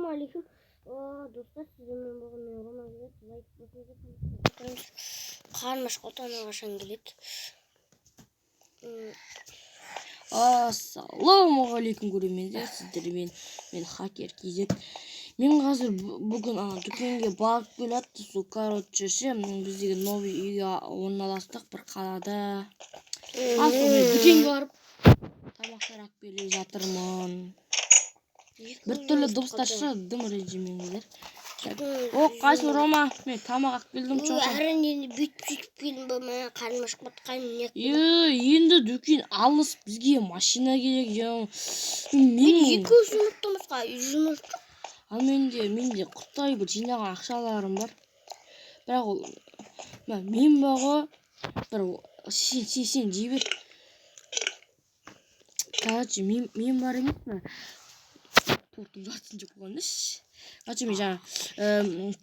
Ассалаумағалейкум. Достар, сіздермен бүгін мен Роман келеді. Лайк басыңызды қармаш отаны қашан келеді. Ассалаумағалейкум көрермендер, сіздермен мен хакер KZ. Мен қазір бүгін дүкенге барып келатты. Короче ше, біздегі новый үйге орналастық бір қалада. Дүкенге барып тамақтар алып келе жатырмын. Біртүрлі дыбыстар шығады, дым режиміңіздер. О, қайсың Рома? Мен тамақ алып келдім чоқым. Әрине бүйтіп келдім ба, мен қармаш батқайым. Енді дүкен алыс, бізге машина керек. Мен екі жұмырттымызға, жұмыртты. Ал менде құттай бір жинаған ақшаларым бар. Бірақ ол мен бағы бір сен жей бер. Короче, мен бар емес пе? Торттың жартысын жеп қойған еш. Короче, мен жаңа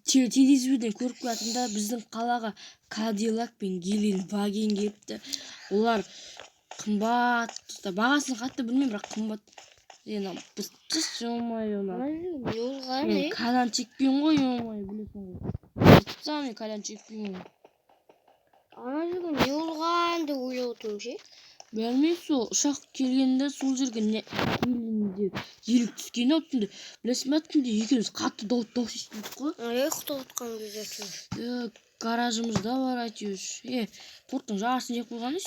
телевизордан көріп келатырмын, біздің қалаға Кадиллак пен Volkswagen келіпті. Олар қымбат, бағасын қатты білмеймін, бірақ қымбат. Біз мен кальян чекпеймін ғой, білесің ғой. Мен кальян чекпеймін. Ана жерге не болған деп ойлап отырмын ше. Білмеймін, сол ұшақ келгенде сол жерге келгенде желік түскені өттімді. Білесің бе, түнде екеуміз қатты дауыс естідік қой. Ұйықтап отқан кезде әйтеуір. Гаражымызда бар әйтеуір. Торттың жарысын жеп қойған еш.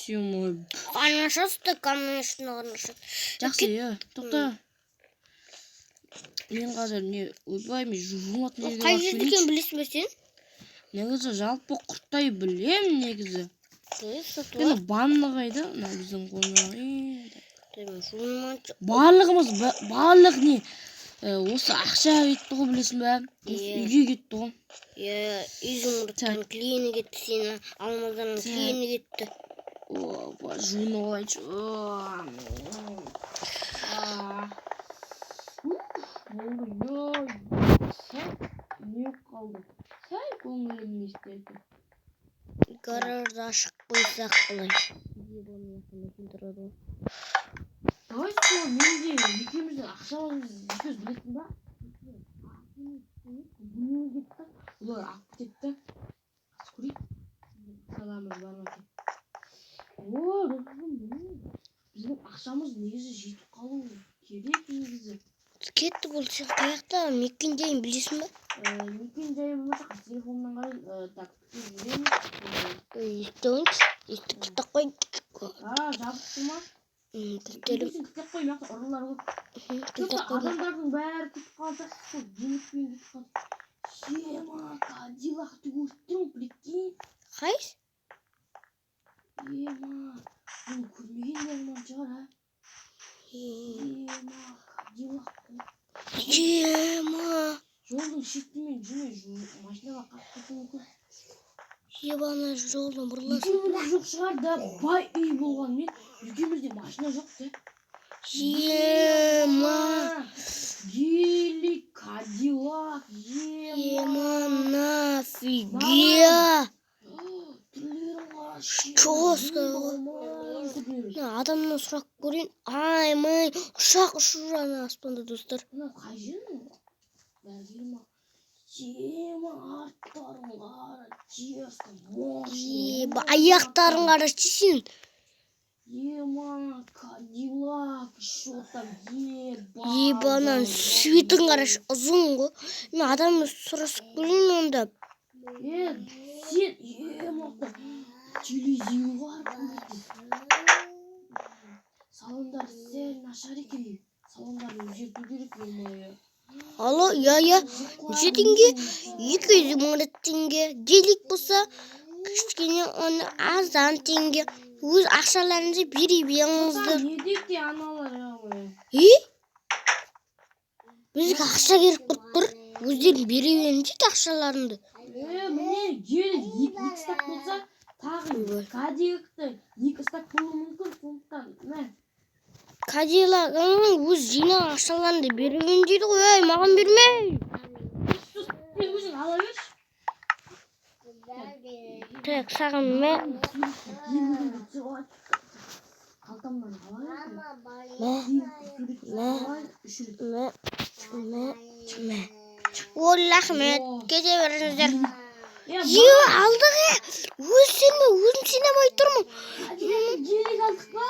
Қармашасты, қармашты. Жақсы, тоқта. Мен қазір ойбай, мен жуылатын жерге қай жерде екен білесің бе сен? Негізі жалпы құрттай білем негізі. Енді банны қайда? Біздің қонақ. Барлық не? Осы ақша кетті ғой, білесің бе? Үйге кетті ғой. Изумруттан клиені кетті, сені алмазданның клиені кетті. Жуыны олайшы. Не қалды? Сәл көңілім естеді. Гаражды ашық қойсақ былай. Давай сол, менде екеуміздің ақшаларымыз екеуіз білесің ба? Бұны кетті. Бұлар алып кетті. Көрейік. Ақшаларымыз бар ма екен? Біздің ақшамыз негізі жетіп қалу керек негізі. Кетті бұл, сен қаяқта мекен жайын білесің ба? Мекен жайы болмаса телефоннан қарай. Так, Есті кітап қой. Жабықты ма? Кітелім. Кітап қой, мақта ұрылар көп. Адамдардың бәрі кетіп қалса, сол демекпен кетіп қалса. Ема, Кадиллакты көрттің, прикинь. Қайс? Ема, бұл көрмеген болман шығар, Ема, Кадиллак. Ема. Жолдың шетімен жүрмей, машинаға қатты мүмкін. Ебана жолдың бұрыласың. Екеумізде жоқ шығар да, бай үй болған мен. Екеумізде машина жоқ та. Ема. Гелик, Кадиллак, Ема, нафига. Чоска. Адамнан сұрақ көрейін. Ай-май, ұшақ ұшып жатыр аспанда, достар. Қай жерің? Бәргелма. Ема, арттарың қара, ческа, аяқтарың қара сен. Ема, Кадиллак, шо там Ебанан светің қараш, ұзын ғой. Мен адамды сұрасып көрейін онда. Сен, ема, телевизор бар. Салондар сәл нашар екен. Салондарды өзгерту керек, ема. Алло, неше теңге? 200 мың теңге. Делик болса, кішкене оны аздан теңге. Өз ақшаларыңызды беріңіздер. Не дейікте аналар жағылы? Бізге ақша керек тұр. Өздерін бере беріңдер ақшаларыңды. Міне, желі 2 стак болса, тағы Кадиллакты 2 стак болу мүмкін, сондықтан. Кадиллактың өз жинаған ақшаларыңды бере беріңдер ғой, маған бермей. Сен өзің ала берші. Так, саған мен. Қалтамдан ала берші. Ol рахмет. Кете беріңіздер. Ya Алдық е. Өзім синемай тұрмын. gelik aldık mı?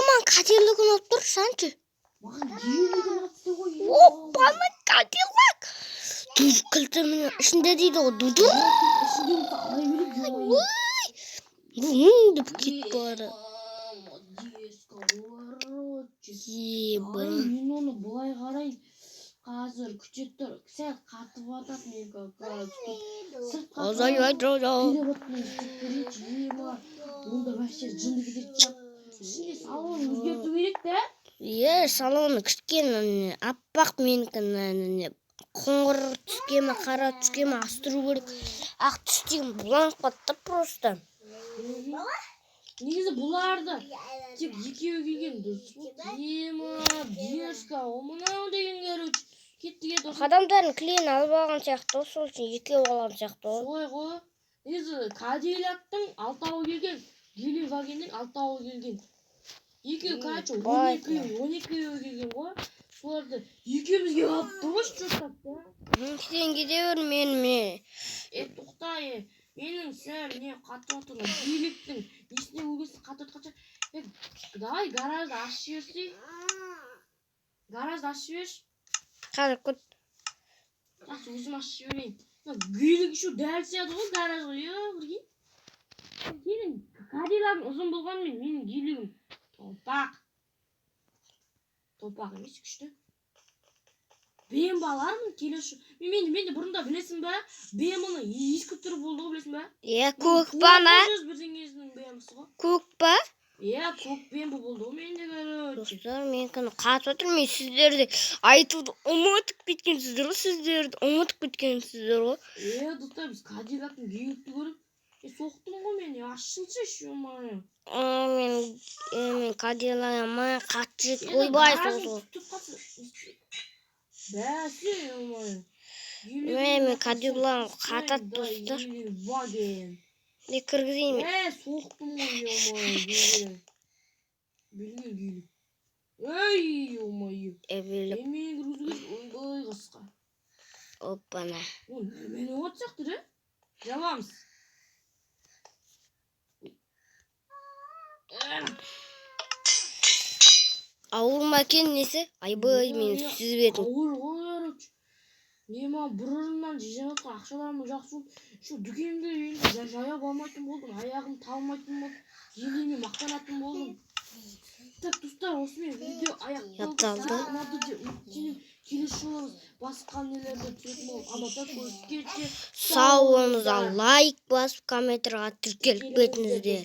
Ман қателігін алып тұр, санчы. Bakın gelik'in attı koy. Бана қателік. Дур кілтімінің ішінде дейді ғой, дуdur. Деп кетіп бары. Ебан. Мен оны былай қарай қазір күтіп тұр. Сәл қатып атады менікі. Озай жо. Онда вообще жынды кетеді. Ішінде салон өзгерту керек те. Салоны кішкене аппақ менікін қоңыр түске ме, қара түске ме астыру керек. Ақ түстеген бұланып қатты просто. Негізі бұларды тек екеуі келген дұрыс. Дерзко, мынау деген короче. Кетті. Адамдардың клейін алып алған сияқты, сол үшін екеу алған сияқты. Солай ғой. Негізі Кадиллактың алтауы келген, Гелендвагеннің алтауы келген. Екеуі короче 12 келген ғой. Соларды екеумізге алып тұрғыш жұрттап та. Сен кете бер, мен. Тоқта, менің сәл не қатып отырған Геліктің несіне өгесі қатып жатқан. Давай гаражды ашып жіберсей. Гаражды ашып жіберші. Қазір күт. Жақсы, өзім ашып жіберейін. Гелік еще дәл сияды ғой гаражға. Бірге. Сенің Кадиллағың ұзын болғанмен менің гелігім топақ. Топақ емес, күшті. БМВ алармын келесі. Мен де бұрында білесің бе? БМВ-ның ескі түрі болды ғой, білесің бе? Көк ба ма? Бірдеңесінің БМВ-сы ғой. Көк ба? Көк БМВ болды ғой менде короче. Достар, менікін қатып отыр, мен сіздерді айтуды ұмытып кеткенсіздер ғой, Достар, біз Кадиллактың гелікті көріп, соқтым ғой мен, ашыншы шумай. Мен Кадиллағыма қатты жет ойбай соғды. Бәсе, омай. Мен Кадиллағым қатат достар. Не кіргізейін. Соқтым ғой, омай. Білген гелік. Ой, омай. Біліп. Мен кіргізген ойбай қысқа. Оппана. Мені отсақты да? Жабамыз. Ауыр макен несі? Айбай, мен сүзіп едім. Ауыр ғой, короче. Мен бұрыннан жинатқан ақшаларым жақсы болды. Шу дүкенге енді жаяу бармайтын болдым. Аяғым талмайтын болды. Еліне мақтанатын болдым. Так, достар, осымен видео аяқталды. Келесі жолы басқа нелерді түсетін болып, аматар көріскенше сау болыңыздар, лайк басып, комменттерға тіркеліп кетіңіздер.